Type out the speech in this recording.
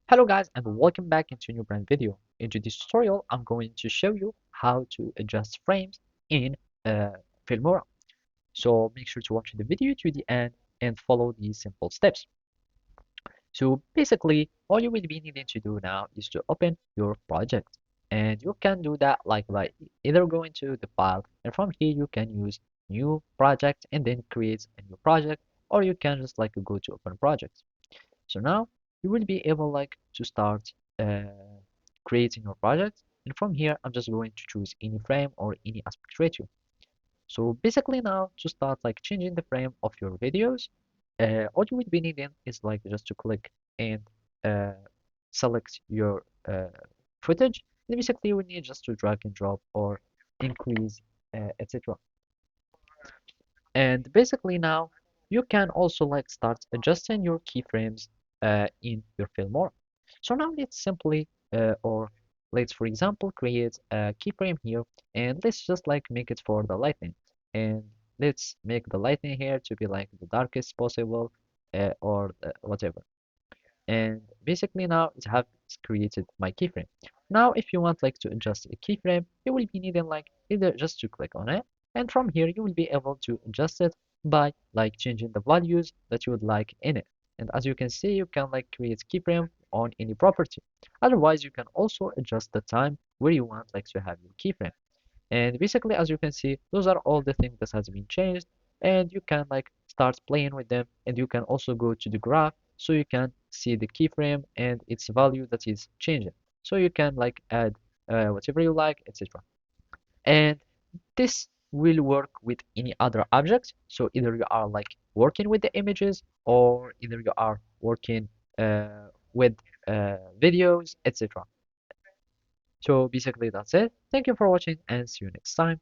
Hello guys and welcome back into a new brand video. In this tutorial, I'm going to show you how to adjust frames in uh, Filmora. So make sure to watch the video to the end and follow these simple steps. So basically, all you will be needing to do now is to open your project. And you can do that like by either going to the file and from here you can use new project and then create a new project, or you can just like go to open project. So now you will be able like to start uh, creating your project. And from here, I'm just going to choose any frame or any aspect ratio. So basically now to start like changing the frame of your videos, all you will be needing is like just to click and uh, select your footage. And basically you will need just to drag and drop or increase, etc. And basically now you can also like start adjusting your keyframes in your Filmora. So now let's simply or let's for example create a keyframe here and let's just like make it for the lighting, and let's make the lighting here to be like the darkest possible or whatever. And basically now it has created my keyframe. Now if you want like to adjust a keyframe, you will be needing like either just to click on it, and from here you will be able to adjust it by like changing the values that you would like in it. And as you can see, you can like create keyframe on any property. Otherwise you can also adjust the time where you want like to have your keyframe. And basically, as you can see, those are all the things that has been changed, and you can like start playing with them, and you can also go to the graph so you can see the keyframe and its value that is changing. So you can like add whatever you like, etc. And this will work with any other object. So either you are like working with the images, or either you are working with videos, etc. So basically that's it. Thank you for watching and see you next time.